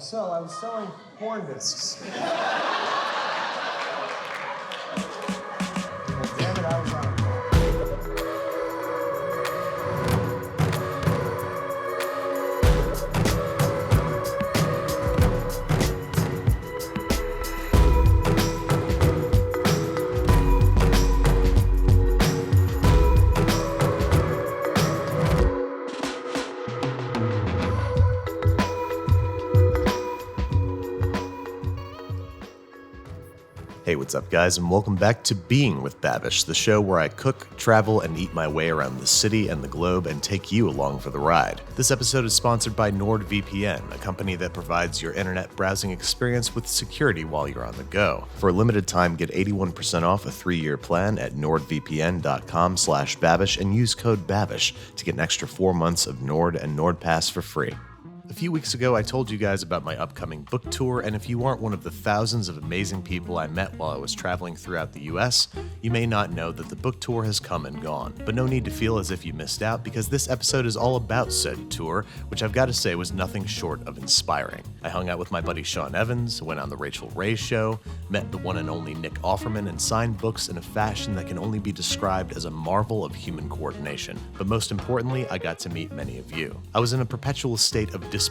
So I was selling porn discs. Well, damn it, I was on a roll. Hey, what's up, guys, and welcome back to Being with Babish, the show where I cook, travel, and eat my way around the city and the globe and take you along for the ride. This episode is sponsored by NordVPN, a company that provides your internet browsing experience with security while you're on the go. For a limited time, get 81% off a 3-year plan at nordvpn.com/Babish and use code Babish to get an extra 4 months of Nord and NordPass for free. A few weeks ago, I told you guys about my upcoming book tour, and if you aren't one of the thousands of amazing people I met while I was traveling throughout the US, you may not know that the book tour has come and gone. But no need to feel as if you missed out, because this episode is all about said tour, which I've got to say was nothing short of inspiring. I hung out with my buddy Sean Evans, went on the Rachel Ray show, met the one and only Nick Offerman, and signed books in a fashion that can only be described as a marvel of human coordination. But most importantly, I got to meet many of you. I was in a perpetual state of disbelief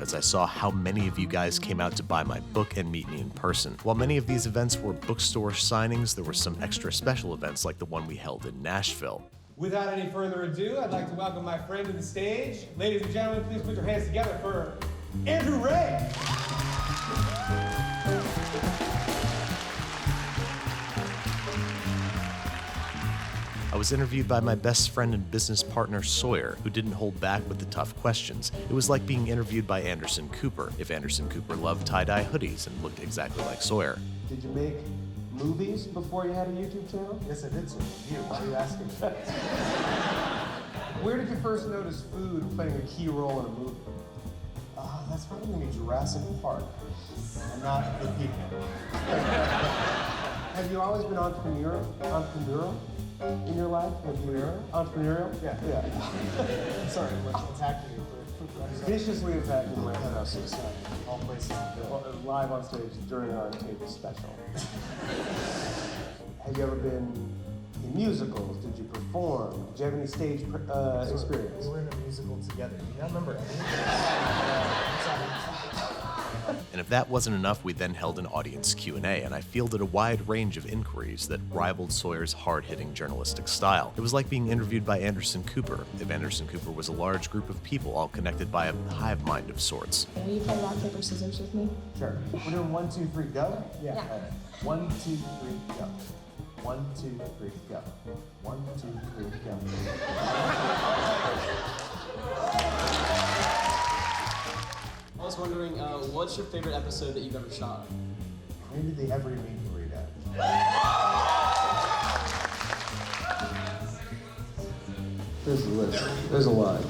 as I saw how many of you guys came out to buy my book and meet me in person. While many of these events were bookstore signings, there were some extra special events like the one we held in Nashville. Without any further ado, I'd like to welcome my friend to the stage. Ladies and gentlemen, please put your hands together for Andrew Ray. I was interviewed by my best friend and business partner Sawyer, who didn't hold back with the tough questions. It was like being interviewed by Anderson Cooper, if Anderson Cooper loved tie-dye hoodies and looked exactly like Sawyer. Did you make movies before you had a YouTube channel? Yes, I did, sir. Why are you asking that? Where did you first notice food playing a key role in a movie? That's probably going to be Jurassic Park, and not the people. Have you always been entrepreneurial in your life? Entrepreneurial? Yeah. Sorry, I'm attacking you. Viciously attacking my house. All places. Live on stage during our tape special. Have you ever been in musicals? Did you perform? Did you have any stage experience? We were in a musical together. Do you not remember any? And if that wasn't enough, we then held an audience Q&A, and I fielded a wide range of inquiries that rivaled Sawyer's hard-hitting journalistic style. It was like being interviewed by Anderson Cooper, if Anderson Cooper was a large group of people all connected by a hive mind of sorts. Will you play rock, paper, scissors with me? Sure. We're doing 1, 2, 3, go? Yeah. All right. 1, 2, 3, go. 1, 2, 3, go. 1, 2, 3, go. I was wondering, what's your favorite episode that you've ever shot? Maybe the Every Meet Burrito. There's a list. There's a lot.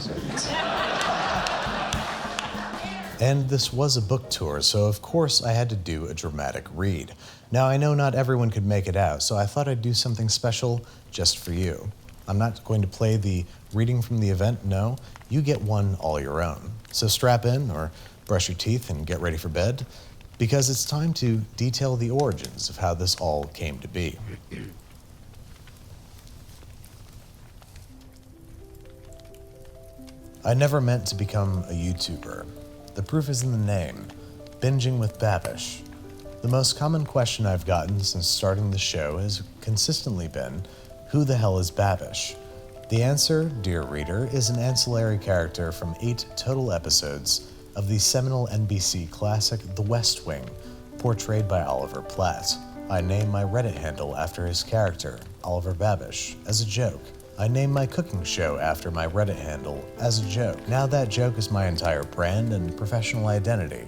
And this was a book tour, so of course I had to do a dramatic read. Now I know not everyone could make it out, so I thought I'd do something special just for you. I'm not going to play the reading from the event, no. You get one all your own. So strap in or brush your teeth and get ready for bed, because it's time to detail the origins of how this all came to be. I never meant to become a YouTuber. The proof is in the name, Binging with Babish. The most common question I've gotten since starting the show has consistently been, who the hell is Babish? The answer, dear reader, is an ancillary character from 8 total episodes of the seminal NBC classic The West Wing, portrayed by Oliver Platt. I named my Reddit handle after his character, Oliver Babish, as a joke. I named my cooking show after my Reddit handle as a joke. Now that joke is my entire brand and professional identity.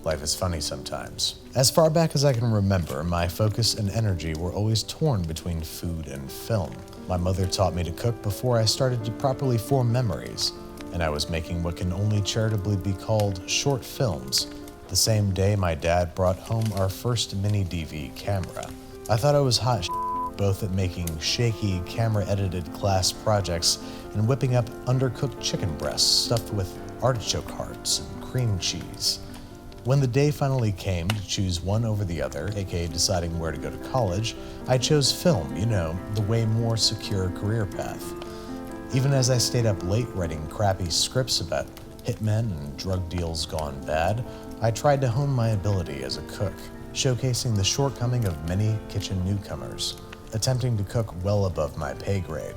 Life is funny sometimes. As far back as I can remember, my focus and energy were always torn between food and film. My mother taught me to cook before I started to properly form memories, and I was making what can only charitably be called short films the same day my dad brought home our first mini DV camera. I thought I was hot both at making shaky, camera-edited class projects and whipping up undercooked chicken breasts stuffed with artichoke hearts and cream cheese. When the day finally came to choose one over the other, aka deciding where to go to college, I chose film, the way more secure career path. Even as I stayed up late writing crappy scripts about hitmen and drug deals gone bad, I tried to hone my ability as a cook, showcasing the shortcoming of many kitchen newcomers, attempting to cook well above my pay grade.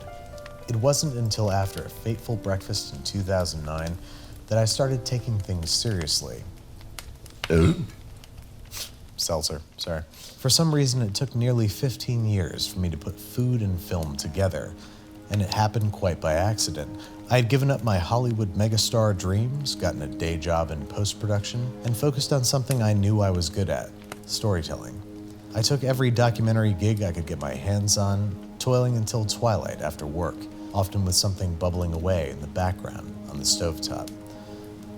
It wasn't until after a fateful breakfast in 2009 that I started taking things seriously. Seltzer, sorry. For some reason, it took nearly 15 years for me to put food and film together, and it happened quite by accident. I had given up my Hollywood megastar dreams, gotten a day job in post-production, and focused on something I knew I was good at, storytelling. I took every documentary gig I could get my hands on, toiling until twilight after work, often with something bubbling away in the background on the stovetop.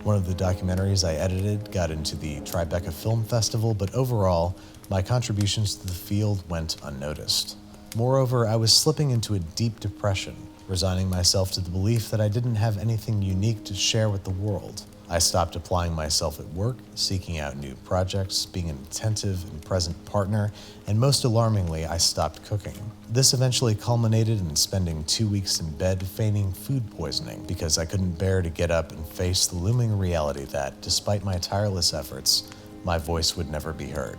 One of the documentaries I edited got into the Tribeca Film Festival, but overall, my contributions to the field went unnoticed. Moreover, I was slipping into a deep depression, resigning myself to the belief that I didn't have anything unique to share with the world. I stopped applying myself at work, seeking out new projects, being an attentive and present partner, and most alarmingly, I stopped cooking. This eventually culminated in spending 2 weeks in bed feigning food poisoning because I couldn't bear to get up and face the looming reality that, despite my tireless efforts, my voice would never be heard.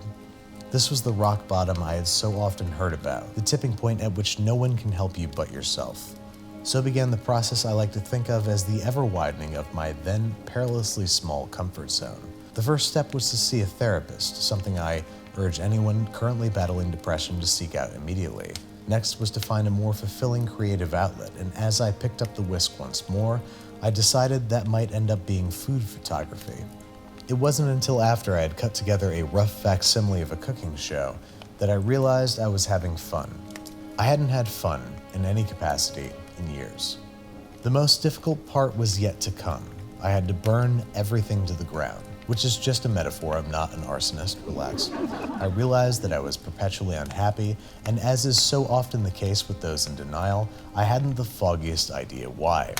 This was the rock bottom I had so often heard about, the tipping point at which no one can help you but yourself. So began the process I like to think of as the ever-widening of my then perilously small comfort zone. The first step was to see a therapist, something I urge anyone currently battling depression to seek out immediately. Next was to find a more fulfilling creative outlet, and as I picked up the whisk once more, I decided that might end up being food photography. It wasn't until after I had cut together a rough facsimile of a cooking show that I realized I was having fun. I hadn't had fun, in any capacity, in years. The most difficult part was yet to come. I had to burn everything to the ground, which is just a metaphor. I'm not an arsonist, relax. I realized that I was perpetually unhappy, and as is so often the case with those in denial, I hadn't the foggiest idea why.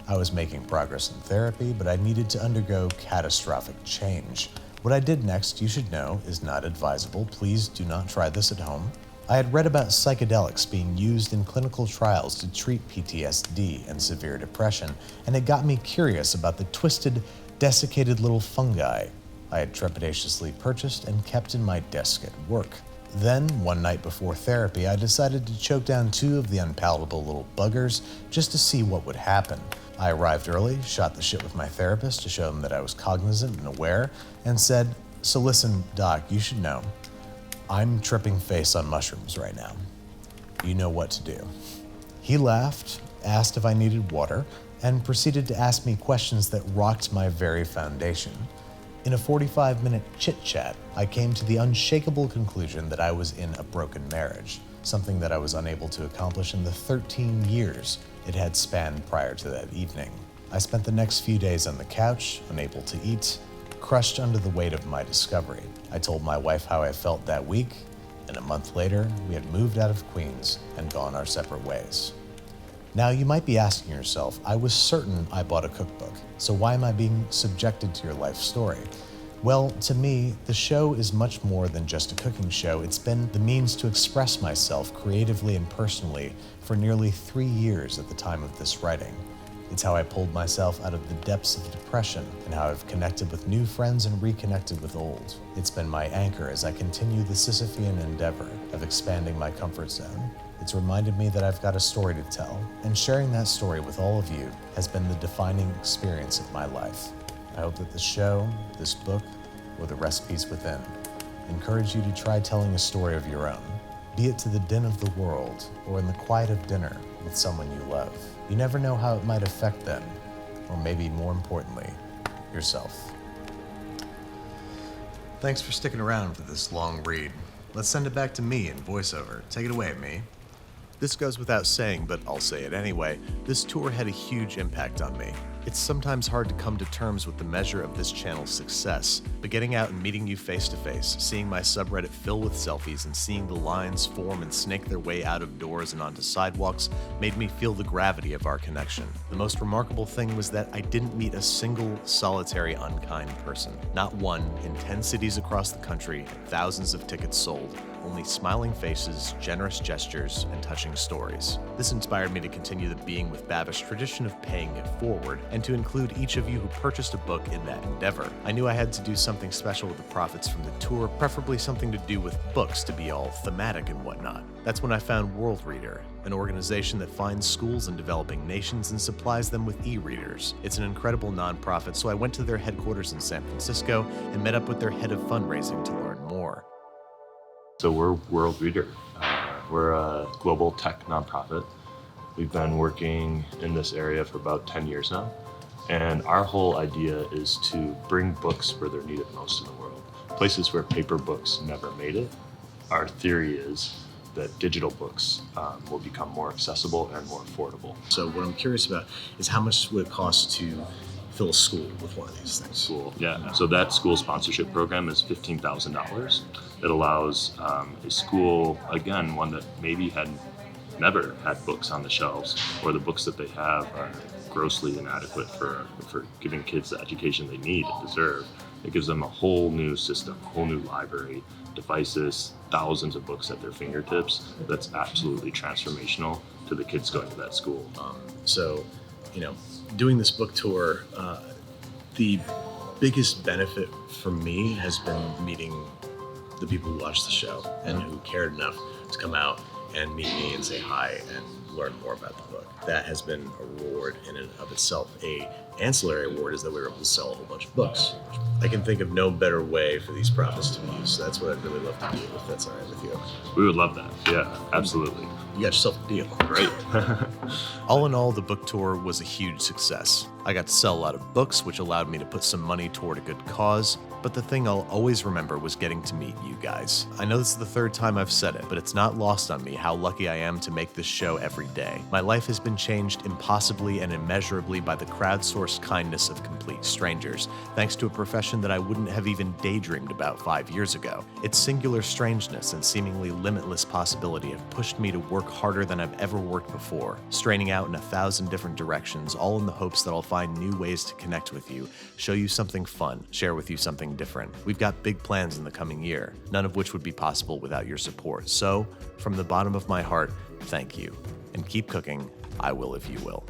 I was making progress in therapy, but I needed to undergo catastrophic change. What I did next, you should know, is not advisable. Please do not try this at home. I had read about psychedelics being used in clinical trials to treat PTSD and severe depression, and it got me curious about the twisted, desiccated little fungi I had trepidatiously purchased and kept in my desk at work. Then, one night before therapy, I decided to choke down 2 of the unpalatable little buggers just to see what would happen. I arrived early, shot the shit with my therapist to show him that I was cognizant and aware, and said, "So listen, Doc, you should know. I'm tripping face on mushrooms right now. You know what to do." He laughed, asked if I needed water, and proceeded to ask me questions that rocked my very foundation. In a 45-minute chit-chat, I came to the unshakable conclusion that I was in a broken marriage, something that I was unable to accomplish in the 13 years it had spanned prior to that evening. I spent the next few days on the couch, unable to eat, crushed under the weight of my discovery. I told my wife how I felt that week, and a month later, we had moved out of Queens and gone our separate ways. Now, you might be asking yourself, I was certain I bought a cookbook, so why am I being subjected to your life story? Well, to me, the show is much more than just a cooking show. It's been the means to express myself creatively and personally for nearly 3 years at the time of this writing. It's how I pulled myself out of the depths of depression and how I've connected with new friends and reconnected with old. It's been my anchor as I continue the Sisyphean endeavor of expanding my comfort zone. It's reminded me that I've got a story to tell, and sharing that story with all of you has been the defining experience of my life. I hope that the show, this book, or the recipes within encourage you to try telling a story of your own, be it to the din of the world or in the quiet of dinner with someone you love. You never know how it might affect them, or maybe more importantly, yourself. Thanks for sticking around for this long read. Let's send it back to me in voiceover. Take it away, me. This goes without saying, but I'll say it anyway. This tour had a huge impact on me. It's sometimes hard to come to terms with the measure of this channel's success, but getting out and meeting you face to face, seeing my subreddit fill with selfies and seeing the lines form and snake their way out of doors and onto sidewalks made me feel the gravity of our connection. The most remarkable thing was that I didn't meet a single solitary unkind person. Not one in 10 cities across the country and thousands of tickets sold. Only smiling faces, generous gestures, and touching stories. This inspired me to continue the Being with Babish tradition of paying it forward, and to include each of you who purchased a book in that endeavor. I knew I had to do something special with the profits from the tour, preferably something to do with books to be all thematic and whatnot. That's when I found World Reader, an organization that finds schools in developing nations and supplies them with e-readers. It's an incredible nonprofit, so I went to their headquarters in San Francisco and met up with their head of fundraising to learn more. So we're World Reader. We're a global tech nonprofit. We've been working in this area for about 10 years now. And our whole idea is to bring books where they're needed most in the world. Places where paper books never made it. Our theory is that digital books will become more accessible and more affordable. So what I'm curious about is how much would it cost to fill a school with one of these things? School, yeah. So that school sponsorship program is $15,000. It allows a school, again, one that maybe had never had books on the shelves, or the books that they have are grossly inadequate for giving kids the education they need and deserve. It gives them a whole new system, a whole new library, devices, thousands of books at their fingertips. That's absolutely transformational to the kids going to that school. So, doing this book tour, the biggest benefit for me has been meeting the people who watched the show and who cared enough to come out and meet me and say hi and learn more about the book. That has been a reward in and of itself. A ancillary award is that we were able to sell a whole bunch of books. I can think of no better way for these profits to be used, so that's what I'd really love to do, if that's all right with you. We would love that, yeah, absolutely. You got yourself a deal. Great. All in all, the book tour was a huge success. I got to sell a lot of books, which allowed me to put some money toward a good cause, but the thing I'll always remember was getting to meet you guys. I know this is the third time I've said it, but it's not lost on me how lucky I am to make this show every day. My life has been changed impossibly and immeasurably by the crowdsourced kindness of complete strangers, thanks to a profession that I wouldn't have even daydreamed about 5 years ago. Its singular strangeness and seemingly limitless possibility have pushed me to work harder than I've ever worked before, straining out in 1,000 different directions, all in the hopes that I'll find new ways to connect with you, show you something fun, share with you something different. We've got big plans in the coming year, none of which would be possible without your support. So, from the bottom of my heart, thank you. And keep cooking. I will if you will.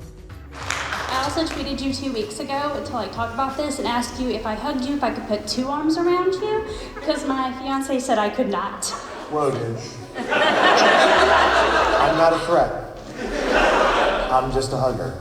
I also tweeted you 2 weeks ago to talk about this and asked you if I hugged you, if I could put 2 arms around you, because my fiance said I could not. Whoa, dude. I'm not a threat. I'm just a hugger.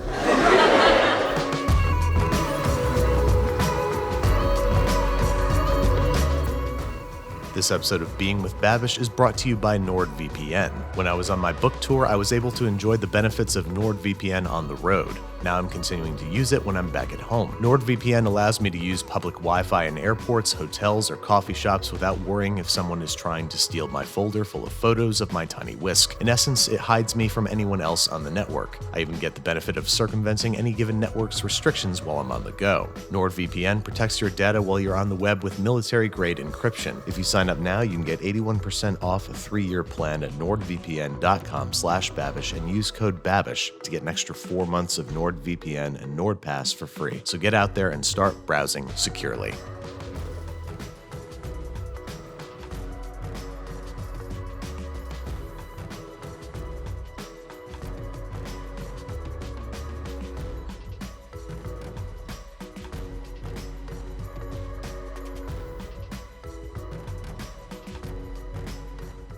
This episode of Being with Babish is brought to you by NordVPN. When I was on my book tour, I was able to enjoy the benefits of NordVPN on the road. Now I'm continuing to use it when I'm back at home. NordVPN allows me to use public Wi-Fi in airports, hotels, or coffee shops without worrying if someone is trying to steal my folder full of photos of my tiny WHISK. In essence, it hides me from anyone else on the network. I even get the benefit of circumventing any given network's restrictions while I'm on the go. NordVPN protects your data while you're on the web with military-grade encryption. If you sign up now, you can get 81% off a 3-year plan at nordvpn.com/Babish and use code Babish to get an extra 4 months of NordVPN and NordPass for free. So get out there and start browsing securely.